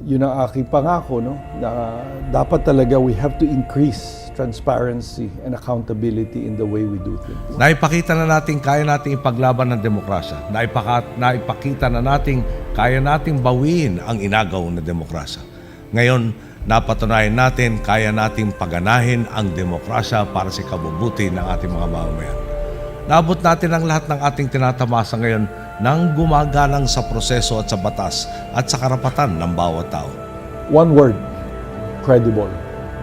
Yun ang aking pangako, no? Na dapat talaga we have to increase transparency and accountability in the way we do things. Naipakita na natin kaya nating ipaglaban ng demokrasya. Naipakita na natin kaya nating bawiin ang inagaw na demokrasya. Ngayon, napatunayan natin kaya nating paganahin ang demokrasya para sa kabubuti ng ating mga mamamayan. Naabot natin ang lahat ng ating tinatamasa ngayon nang gumagalang sa proseso at sa batas at sa karapatan ng bawat tao. One word, credible.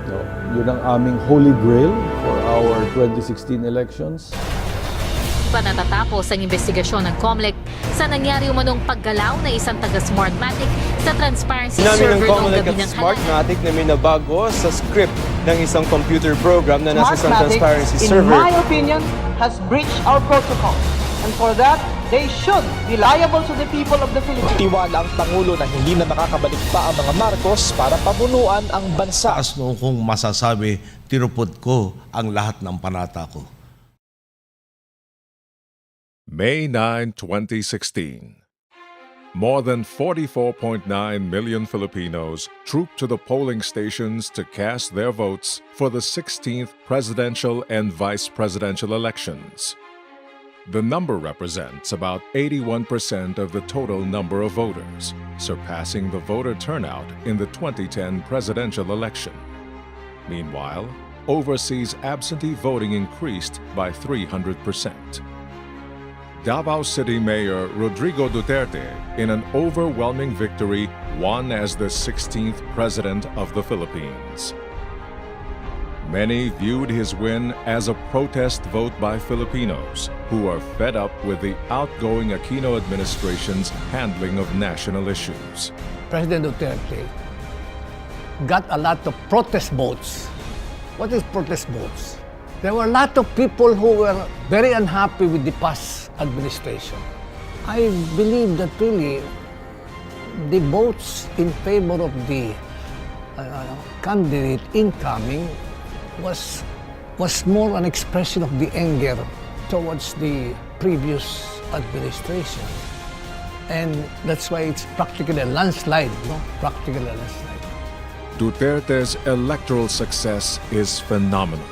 So, yun ang aming holy grail for our 2016 elections. Pa natatapos ang investigasyon ng COMELEC sa nangyari umanong paggalaw na isang taga-Smartmatic sa transparency server noong gabi ng Smartmatic na may nabago sa script ng isang computer program na nasa isang Smartmatic, transparency in server. my opinion, has breached our protocol. And for that, they should be liable to the people of the Philippines. Tiwala ang Pangulo na hindi na makakabalik pa ang mga Marcos para pamunuan ang bansa. Taas noong kong masasabi, tinupod ko ang lahat ng panata ko. May 9, 2016. More than 44.9 million Filipinos trooped to the polling stations to cast their votes for the 16th presidential and vice presidential elections. The number represents about 81% of the total number of voters, surpassing the voter turnout in the 2010 presidential election. Meanwhile, overseas absentee voting increased by 300%. Davao City Mayor Rodrigo Duterte, in an overwhelming victory, won as the 16th President of the Philippines. Many viewed his win as a protest vote by Filipinos who are fed up with the outgoing Aquino administration's handling of national issues. President Duterte got a lot of protest votes. What is protest votes? There were a lot of people who were very unhappy with the past administration. I believe that really the votes in favor of the candidate incoming was more an expression of the anger towards the previous administration. And that's why it's practically a landslide, no? Practically a landslide. Duterte's electoral success is phenomenal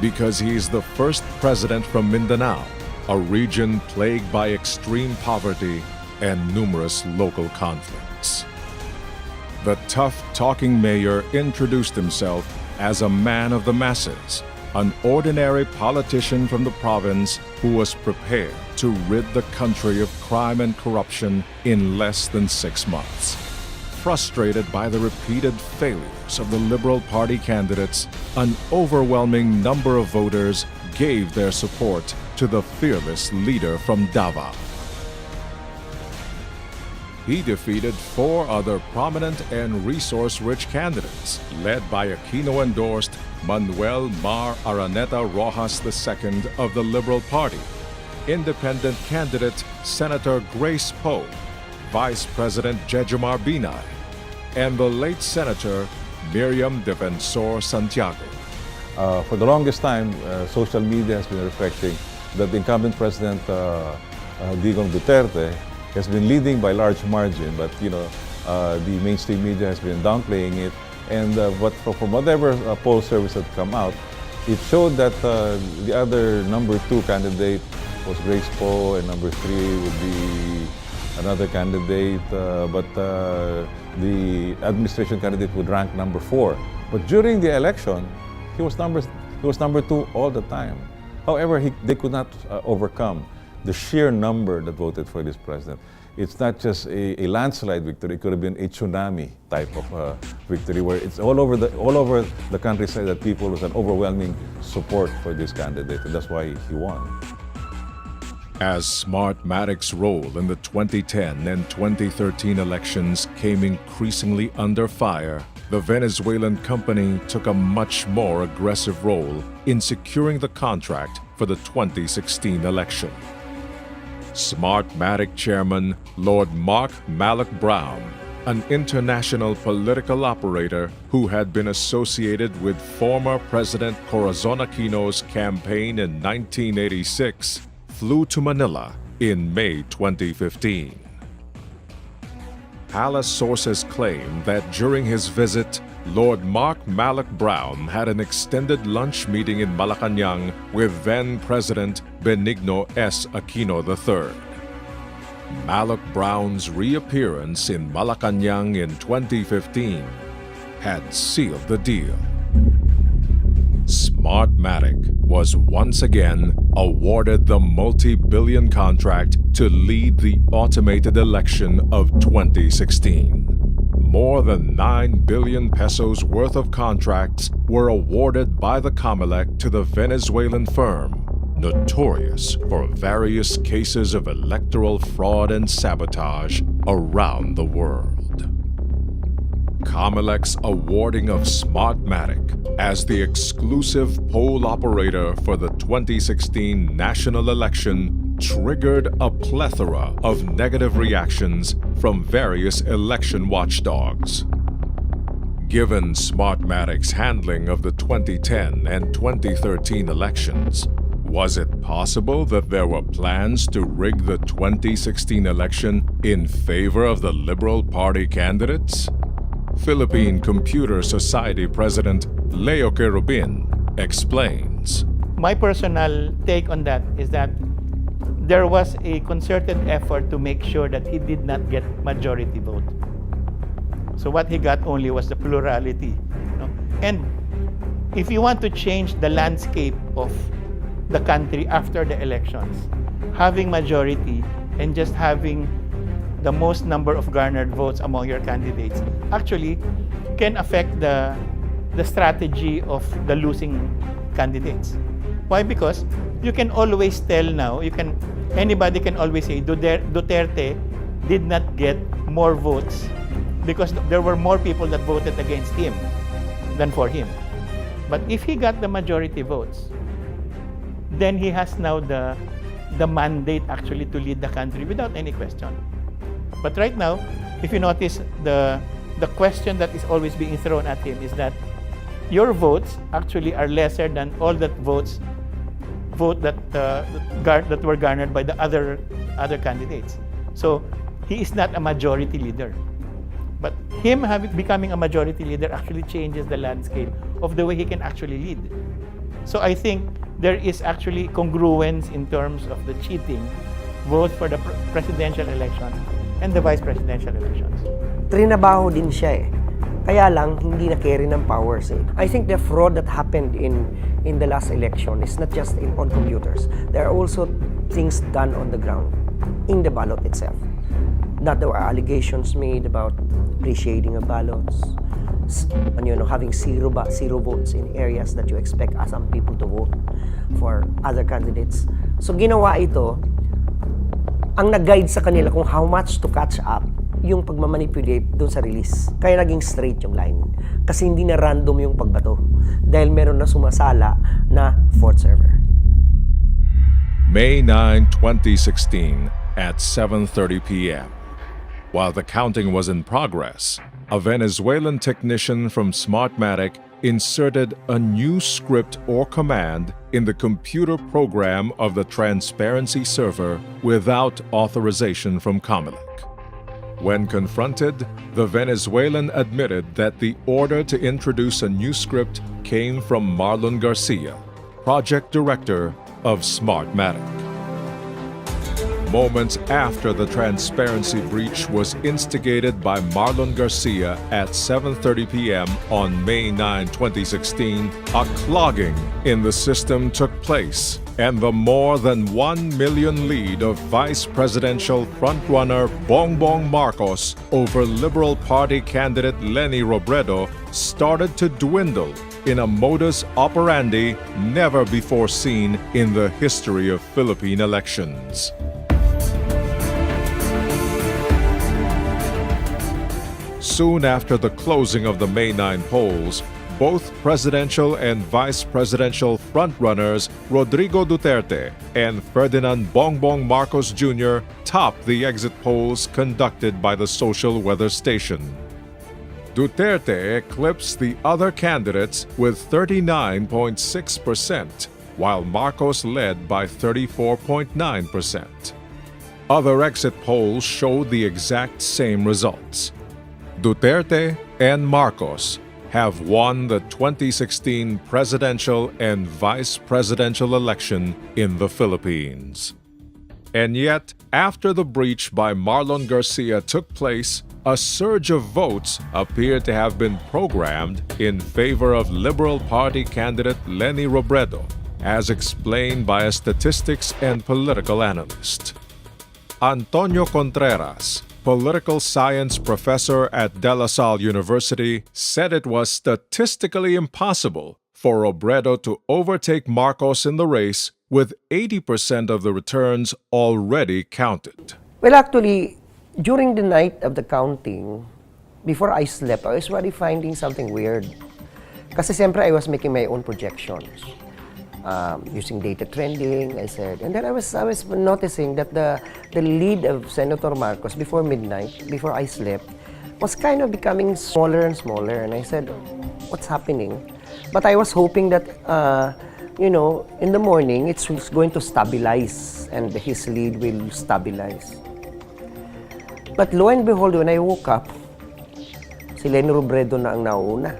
because he is the first president from Mindanao, a region plagued by extreme poverty and numerous local conflicts. The tough-talking mayor introduced himself as a man of the masses, an ordinary politician from the province who was prepared to rid the country of crime and corruption in less than 6 months. Frustrated by the repeated failures of the Liberal Party candidates, an overwhelming number of voters gave their support to the fearless leader from Davao. He defeated 4 other prominent and resource-rich candidates, led by Aquino-endorsed Manuel Mar Araneta Rojas II of the Liberal Party, independent candidate Senator Grace Poe, Vice President Jejomar Binay, and the late Senator Miriam Defensor Santiago. For the longest time, social media has been reflecting that the incumbent President Digong Duterte has been leading by large margin, but the mainstream media has been downplaying it. And but from whatever poll service that come out, it showed that the other number 2 candidate was Grace Poe, and number 3 would be another candidate, but the administration candidate would rank number 4. But during the election, he was number 2 all the time. However, they could not overcome the sheer number that voted for this president. It's not just a landslide victory; it could have been a tsunami type of victory, where it's all over the countryside that people with an overwhelming support for this candidate, and that's why he won. As Smartmatic's role in the 2010 and 2013 elections came increasingly under fire, the Venezuelan company took a much more aggressive role in securing the contract for the 2016 election. Smartmatic chairman Lord Mark Malloch Brown, an international political operator who had been associated with former President Corazon Aquino's campaign in 1986, flew to Manila in May 2015. palace sources claim that during his visit, Lord Mark Malloch Brown had an extended lunch meeting in Malacanang with then-President Benigno S. Aquino III. Malloch Brown's reappearance in Malacanang in 2015 had sealed the deal. Smartmatic was once again awarded the multi-billion contract to lead the automated election of 2016. More than 9 billion pesos worth of contracts were awarded by the COMELEC to the Venezuelan firm, notorious for various cases of electoral fraud and sabotage around the world. COMELEC's awarding of Smartmatic as the exclusive poll operator for the 2016 national election triggered a plethora of negative reactions from various election watchdogs. Given Smartmatic's handling of the 2010 and 2013 elections, was it possible that there were plans to rig the 2016 election in favor of the Liberal Party candidates? Philippine Computer Society President Leo Querubin explains. My personal take on that is that there was a concerted effort to make sure that he did not get majority vote. So what he got only was the plurality. And if you want to change the landscape of the country after the elections, having majority and just having the most number of garnered votes among your candidates actually can affect the strategy of the losing candidates. Why? Because you can always tell now, anybody can always say Duterte did not get more votes because there were more people that voted against him than for him. But if he got the majority votes, then he has now the mandate actually to lead the country without any question. But right now, if you notice, the question that is always being thrown at him is that your votes actually are lesser than all that vote that were garnered by the other candidates. So he is not a majority leader. But him becoming a majority leader actually changes the landscape of the way he can actually lead. So I think there is actually congruence in terms of the cheating, both for the presidential elections and the vice presidential elections. Trinabaho din siya eh. Kaya lang, hindi na-carry ng powers eh. I think the fraud that happened in the last election is not just on computers. There are also things done on the ground, in the ballot itself. That there were allegations made about reshading of ballots, and having zero votes in areas that you expect some people to vote for other candidates. So ginawa ito, ang nag-guide sa kanila kung how much to catch up yung pagmamanipulate doon sa release. Kaya naging straight yung line. Kasi hindi na random yung pagbato. Dahil meron na sumasala na fourth server. May 9, 2016 at 7:30 p.m. While the counting was in progress, a Venezuelan technician from Smartmatic inserted a new script or command in the computer program of the transparency server without authorization from COMELEC. When confronted, the Venezuelan admitted that the order to introduce a new script came from Marlon Garcia, project director of Smartmatic. Moments after the transparency breach was instigated by Marlon Garcia at 7:30 p.m. on May 9, 2016, a clogging in the system took place, and the more than 1 million lead of Vice Presidential frontrunner Bongbong Marcos over Liberal Party candidate Leni Robredo started to dwindle in a modus operandi never before seen in the history of Philippine elections. Soon after the closing of the May 9 polls, both presidential and vice presidential frontrunners Rodrigo Duterte and Ferdinand Bongbong Marcos Jr. topped the exit polls conducted by the social weather station. Duterte eclipsed the other candidates with 39.6%, while Marcos led by 34.9%. Other exit polls showed the exact same results. Duterte and Marcos have won the 2016 presidential and vice presidential election in the Philippines. And yet, after the breach by Marlon Garcia took place, a surge of votes appeared to have been programmed in favor of Liberal Party candidate Leni Robredo, as explained by a statistics and political analyst. Antonio Contreras, political science professor at De La Salle University, said it was statistically impossible for Robredo to overtake Marcos in the race with 80% of the returns already counted. Well, actually, during the night of the counting, before I slept, I was already finding something weird. Kasi siyempre, I was making my own projections. Using data trending, I said. And then I was noticing that the lead of Senator Marcos before midnight, before I slept, was kind of becoming smaller and smaller. And I said, what's happening? But I was hoping that, in the morning, it's going to stabilize and his lead will stabilize. But lo and behold, when I woke up, si Leni Robredo na ang nauna.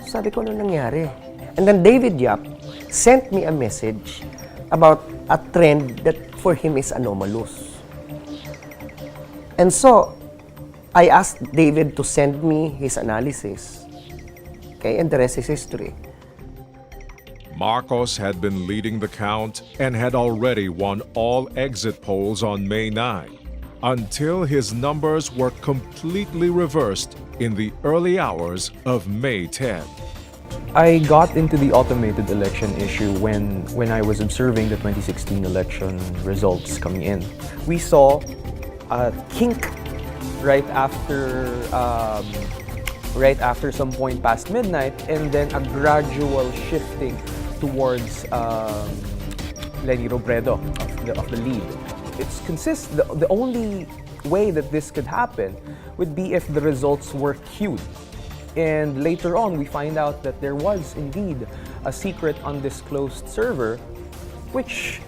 Sabi ko, ano nangyari? And then David Yap sent me a message about a trend that for him is anomalous. And so, I asked David to send me his analysis. Okay, and the rest is history. Marcos had been leading the count and had already won all exit polls on May 9, until his numbers were completely reversed in the early hours of May 10. I got into the automated election issue when I was observing the 2016 election results coming in. We saw a kink right after some point past midnight, and then a gradual shifting towards Leni Robredo of the lead. The only way that this could happen would be if the results were queued. And later on, we find out that there was indeed a secret undisclosed server, which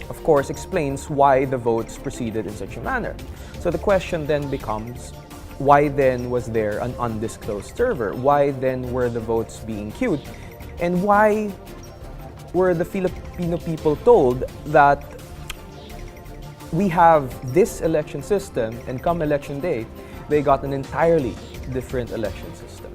of course explains why the votes proceeded in such a manner. So the question then becomes, why then was there an undisclosed server? Why then were the votes being queued? And why were the Filipino people told that we have this election system, and come election day, they got an entirely different election system?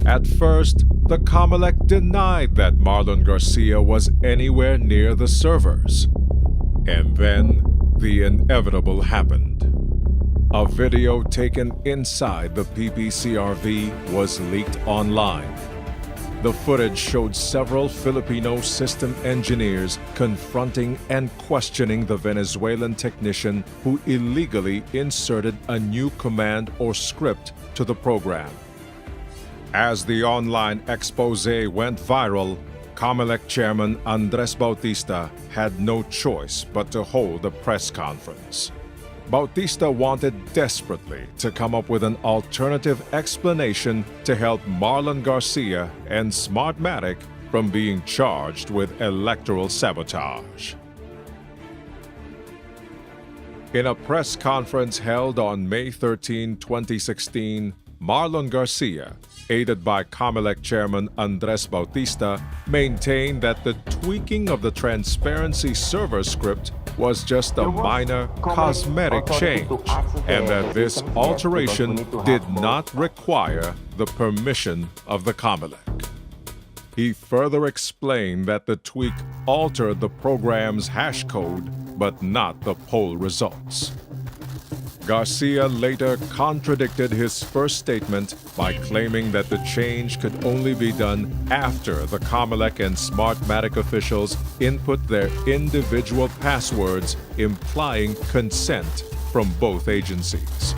At first, the COMELEC denied that Marlon Garcia was anywhere near the servers. And then, the inevitable happened. A video taken inside the PPCRV was leaked online. The footage showed several Filipino system engineers confronting and questioning the Venezuelan technician who illegally inserted a new command or script to the program. As the online expose went viral, COMELEC chairman Andres Bautista had no choice but to hold a press conference. Bautista wanted desperately to come up with an alternative explanation to help Marlon Garcia and Smartmatic from being charged with electoral sabotage. In a press conference held on May 13, 2016, Marlon Garcia, aided by COMELEC chairman Andres Bautista, maintained that the tweaking of the transparency server script was just a minor cosmetic change, and that this alteration did not require the permission of the COMELEC. He further explained that the tweak altered the program's hash code, but not the poll results. Garcia later contradicted his first statement by claiming that the change could only be done after the COMELEC and Smartmatic officials input their individual passwords, implying consent from both agencies.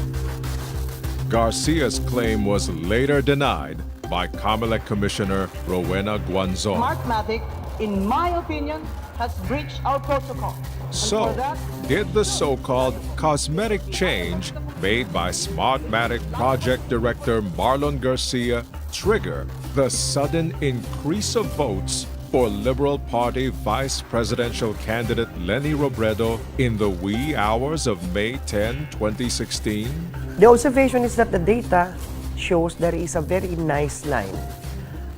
Garcia's claim was later denied by COMELEC Commissioner Rowena Guanzon. Smartmatic, in my opinion, has breached our protocol. So, did the so-called cosmetic change made by Smartmatic project director Marlon Garcia trigger the sudden increase of votes for Liberal Party Vice Presidential candidate Leni Robredo in the wee hours of May 10, 2016? The observation is that the data shows there is a very nice line,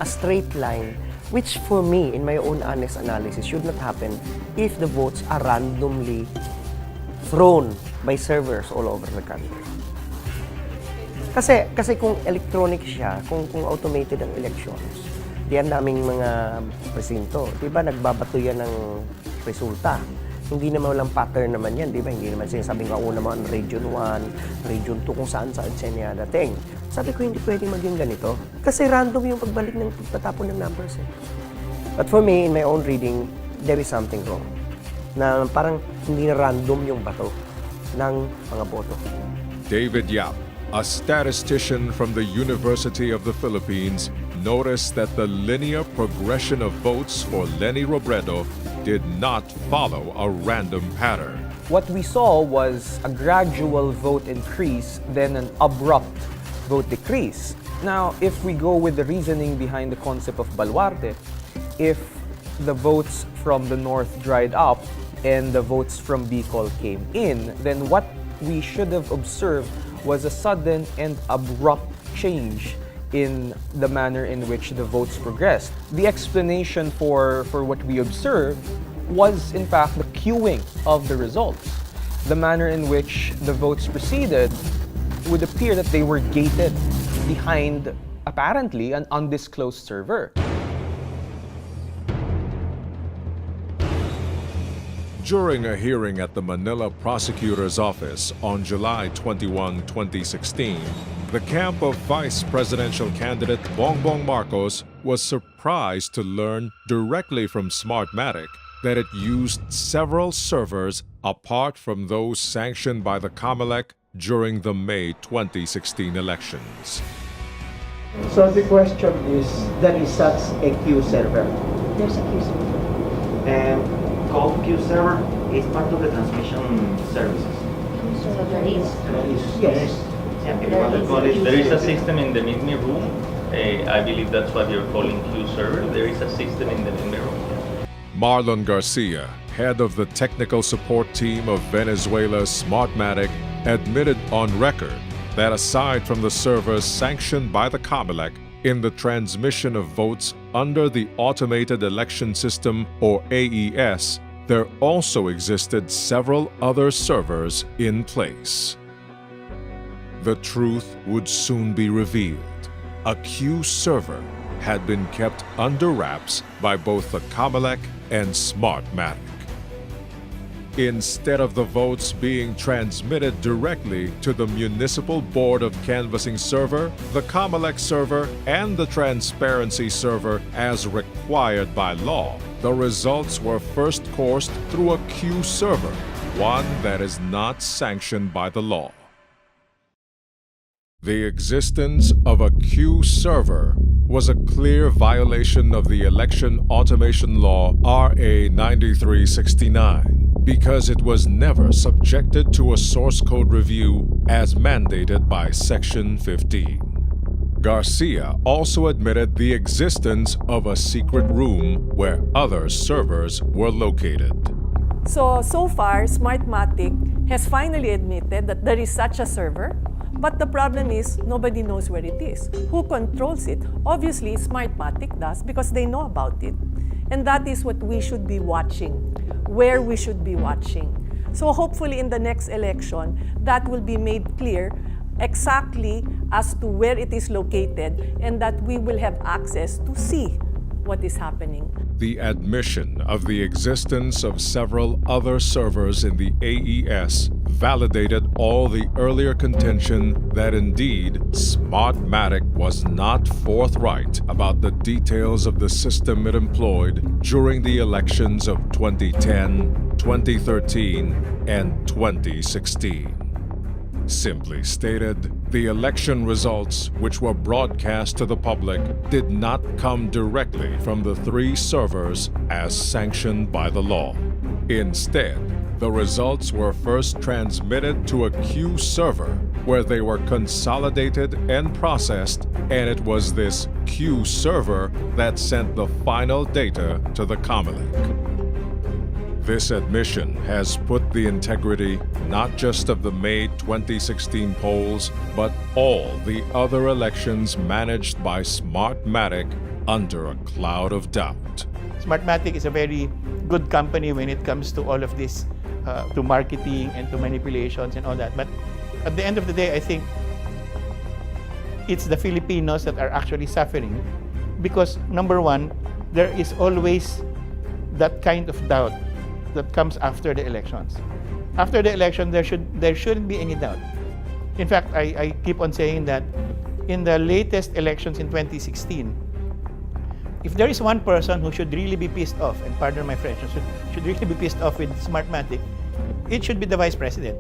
a straight line, which for me, in my own honest analysis, should not happen if the votes are randomly thrown by servers all over the country. Kasi kung electronic siya, kung automated ang elections, di ang daming mga presinto, di ba nagbabato yan ng resulta. Hindi naman walang pattern naman yan, di ba? Hindi naman sinasabing kauna mo ang Region 1, Region 2, kung saan siya niya dating. Sabi ko, hindi pwedeng maging ganito. Kasi random yung pagbalik ng pagtatapon ng numbers eh. But for me, in my own reading, there is something wrong. Na parang hindi na random yung bato ng mga boto. David Yap, a statistician from the University of the Philippines, noticed that the linear progression of votes for Leni Robredo did not follow a random pattern. What we saw was a gradual vote increase, then an abrupt vote decrease. Now, if we go with the reasoning behind the concept of Baluarte, if the votes from the north dried up and the votes from Bicol came in, then what we should have observed was a sudden and abrupt change in the manner in which the votes progressed. The explanation for what we observed was, in fact, the queuing of the results. The manner in which the votes proceeded would appear that they were gated behind, apparently, an undisclosed server. During a hearing at the Manila Prosecutor's Office on July 21, 2016, the camp of Vice Presidential candidate Bongbong Marcos was surprised to learn directly from Smartmatic that it used several servers apart from those sanctioned by the COMELEC during the May 2016 elections. So the question is, there is such a queue server. There's a queue server. Called queue server is part of the transmission services. So there is. Yes. Yeah, if you want to call it, there is a system in the meet-me room. I believe that's what you're calling queue server. There is a system in the meet-me room. Marlon Garcia, head of the technical support team of Venezuela's Smartmatic, admitted on record that aside from the servers sanctioned by the COMELEC in the transmission of votes under the Automated Election System, or AES, there also existed several other servers in place. The truth would soon be revealed. A queue server had been kept under wraps by both the COMELEC and Smartmatic. Instead of the votes being transmitted directly to the Municipal Board of Canvassing server, the COMELEC server, and the Transparency server as required by law, the results were first coursed through a queue server, one that is not sanctioned by the law. The existence of a queue server was a clear violation of the Election Automation Law RA 9369 because it was never subjected to a source code review as mandated by Section 15. Garcia also admitted the existence of a secret room where other servers were located. So far, Smartmatic has finally admitted that there is such a server. But the problem is, nobody knows where it is. Who controls it? Obviously, Smartmatic does because they know about it. And that is what we should be watching, where we should be watching. So hopefully in the next election, that will be made clear exactly as to where it is located and that we will have access to see what is happening. The admission of the existence of several other servers in the AES validated all the earlier contention that indeed Smartmatic was not forthright about the details of the system it employed during the elections of 2010, 2013, and 2016. Simply stated, the election results, which were broadcast to the public, did not come directly from the three servers as sanctioned by the law. Instead, The results were first transmitted to a queue server where they were consolidated and processed, and it was this queue server that sent the final data to the COMELEC. This admission has put the integrity not just of the May 2016 polls, but all the other elections managed by Smartmatic under a cloud of doubt. Smartmatic is a very good company when it comes to all of this, to marketing and to manipulations and all that. But at the end of the day, I think it's the Filipinos that are actually suffering because, number one, there is always that kind of doubt that comes after the elections. After the election, there shouldn't be any doubt. In fact, I keep on saying that in the latest elections in 2016, if there is one person who should really be pissed off, and pardon my French, should really be pissed off with Smartmatic, it should be the Vice President.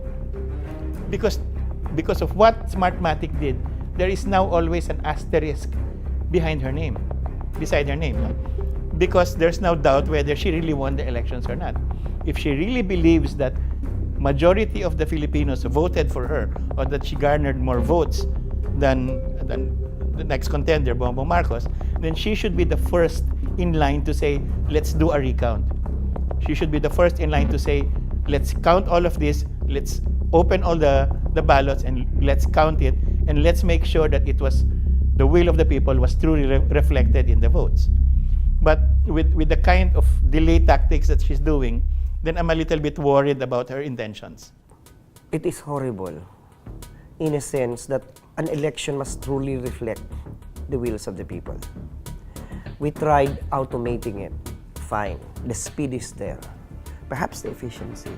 Because of what Smartmatic did, there is now always an asterisk beside her name. No? Because there's now doubt whether she really won the elections or not. If she really believes that majority of the Filipinos voted for her or that she garnered more votes than the next contender, Bongbong Marcos, then she should be the first in line to say, let's do a recount. She should be the first in line to say, let's count all of this, let's open all the ballots and let's count it, and let's make sure that it was the will of the people was truly reflected in the votes. But with the kind of delay tactics that she's doing, then I'm a little bit worried about her intentions. It is horrible in a sense that an election must truly reflect the wills of the people. We tried automating it. Fine. The speed is there. Perhaps the efficiency.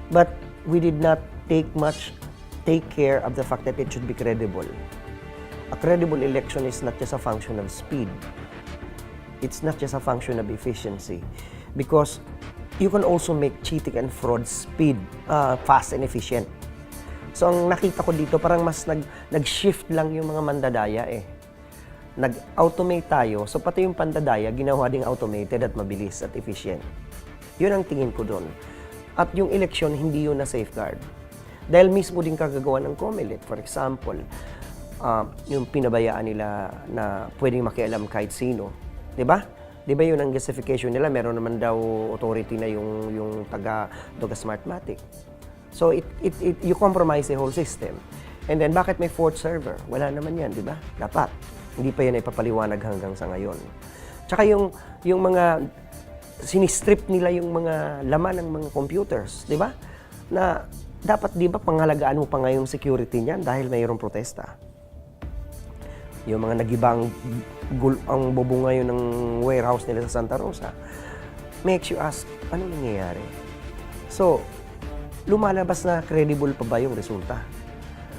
But we did not take care of the fact that it should be credible. A credible election is not just a function of speed. It's not just a function of efficiency. Because you can also make cheating and fraud fast and efficient. So ang nakita ko dito, parang mas nag-shift lang yung mga mandadaya eh. Nag-automate tayo, so pati yung pandadaya, ginawa ding automated at mabilis at efficient. Yun ang tingin ko doon. At yung eleksyon, hindi yun na safeguard. Dahil mismo din kagagawa ng COMELEC. For example, yung pinabayaan nila na pwedeng makialam kahit sino. Diba? Diba yun ang justification nila? Meron naman daw authority na yung taga Smartmatic. So you compromise the whole system. And then bakit may fourth server? Wala naman yan, di ba? Dapat. Hindi pa yan ipapaliwanag hanggang sa ngayon. Tsaka yung mga sinistrip nila yung mga laman ng mga computers, di ba? Na dapat di ba pangalagaan mo pa nga yung security niyan dahil mayroong protesta. Yung mga nagibang ang bobo ngayon ng warehouse nila sa Santa Rosa, makes you ask, ano nangyayari? So, lumalabas na credible pa ba yung resulta?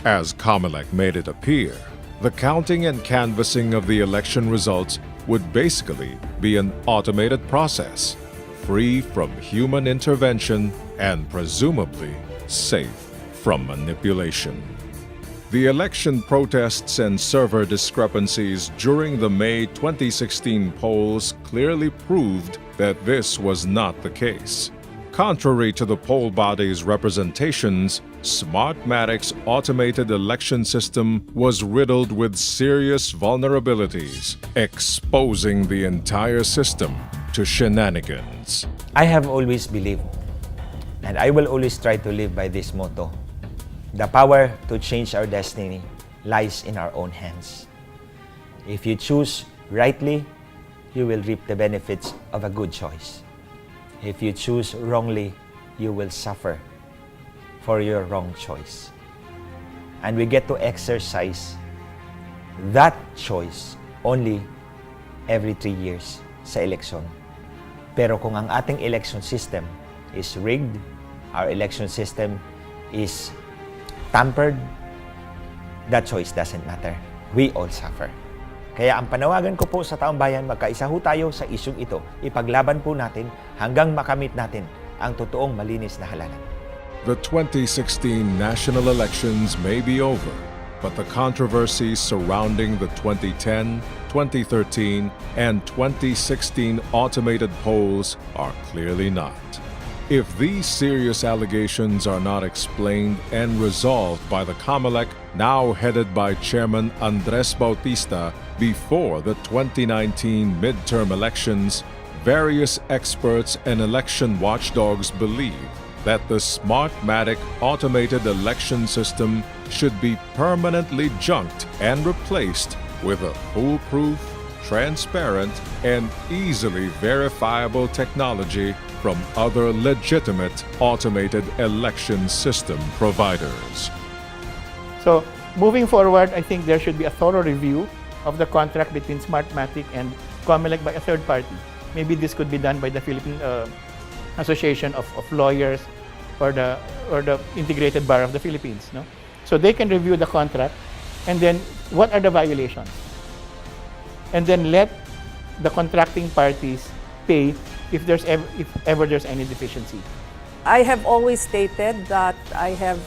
As COMELEC made it appear, the counting and canvassing of the election results would basically be an automated process, free from human intervention and presumably safe from manipulation. The election protests and server discrepancies during the May 2016 polls clearly proved that this was not the case. Contrary to the poll body's representations, Smartmatic's automated election system was riddled with serious vulnerabilities, exposing the entire system to shenanigans. I have always believed, and I will always try to live by this motto: the power to change our destiny lies in our own hands. If you choose rightly, you will reap the benefits of a good choice. If you choose wrongly, you will suffer for your wrong choice. And we get to exercise that choice only every 3 years sa eleksyon. Pero kung ang ating election system is rigged, our election system is tampered, that choice doesn't matter. We all suffer. Kaya ang panawagan ko po sa taong bayan, magkaisa ho tayo sa isyung ito. Ipaglaban po natin hanggang makamit natin ang totoong malinis na halalan. The 2016 national elections may be over, but the controversies surrounding the 2010, 2013, and 2016 automated polls are clearly not. If these serious allegations are not explained and resolved by the COMELEC, now headed by Chairman Andres Bautista, before the 2019 midterm elections, various experts and election watchdogs believe that the Smartmatic automated election system should be permanently junked and replaced with a foolproof, transparent, and easily verifiable technology from other legitimate automated election system providers. So, moving forward, I think there should be a thorough review of the contract between Smartmatic and COMELEC by a third party. Maybe this could be done by the Philippine Association of Lawyers or the Integrated Bar of the Philippines. No? So they can review the contract and then what are the violations? And then let the contracting parties pay if ever there's any deficiency. I have always stated that I have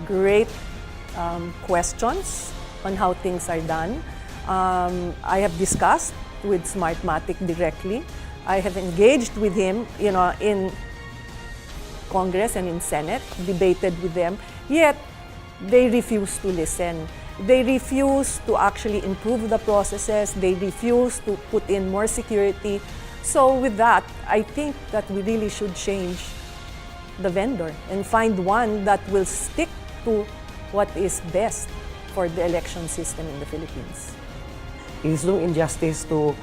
great questions on how things are done. I have discussed with Smartmatic directly. I have engaged with him, in Congress and in Senate, debated with them, yet they refuse to listen. They refuse to actually improve the processes. They refuse to put in more security. So with that, I think that we really should change the vendor and find one that will stick to what is best for the election system in the Philippines. It is no injustice to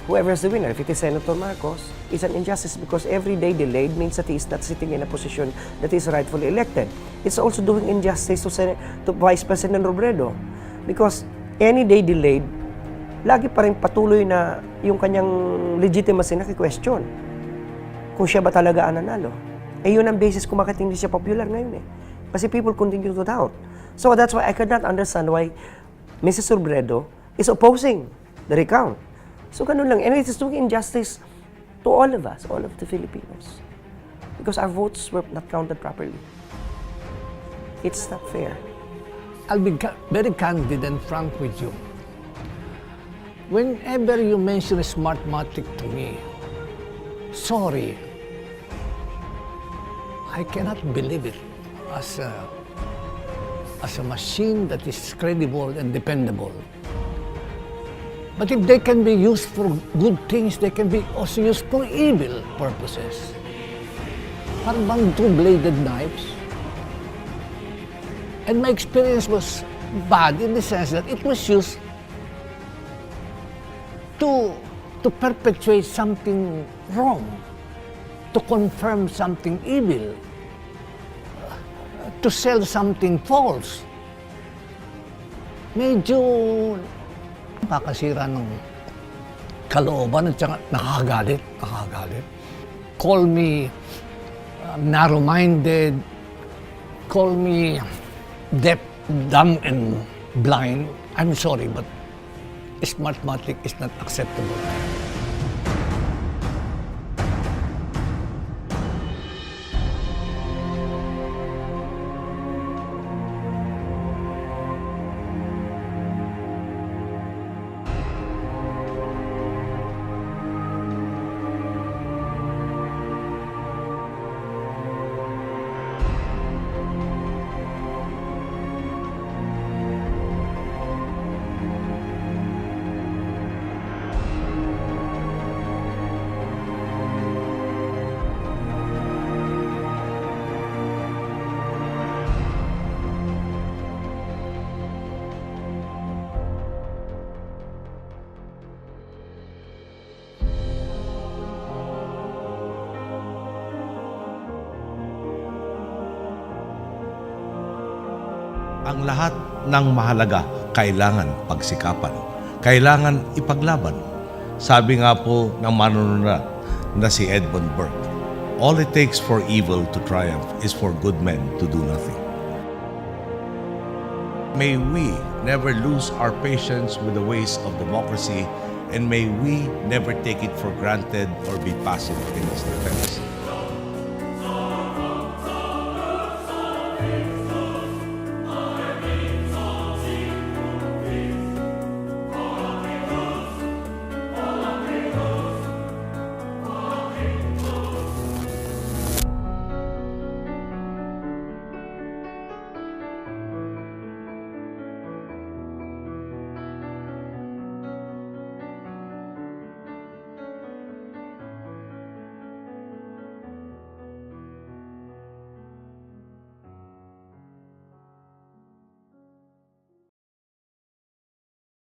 whoever is the winner. If it is Senator Marcos, it's an injustice because every day delayed means that he is not sitting in a position that is rightfully elected. It's also doing injustice to Vice President Robredo because any day delayed, lagi pa rin patuloy na yung kanyang legitimacy na question. Kung siya ba talaga ang nanalo. Yun ang basis kung bakit hindi siya popular ngayon . Kasi people continue to doubt. So that's why I could not understand why Mrs. Robredo is opposing the recount. So ganun lang. And it is doing injustice to all of us, all of the Filipinos. Because our votes were not counted properly. It's not fair. I'll be very candid and frank with you. Whenever you mention Smartmatic to me, sorry, I cannot believe it as a machine that is credible and dependable. But if they can be used for good things, they can be also used for evil purposes. Parang bang two-bladed knives. And my experience was bad in the sense that it was used to perpetuate something wrong, to confirm something evil, to sell something false. Medyo nakakasira ng kalooban at saka nakakagalit. Call me narrow-minded, call me deaf, dumb, and blind. I'm sorry, but Smartmatic is not acceptable. Ang lahat ng mahalaga kailangan pagsikapan. Kailangan ipaglaban. Sabi nga po ng manunulat na si Edmund Burke, all it takes for evil to triumph is for good men to do nothing. May we never lose our patience with the ways of democracy, and may we never take it for granted or be passive in its defense.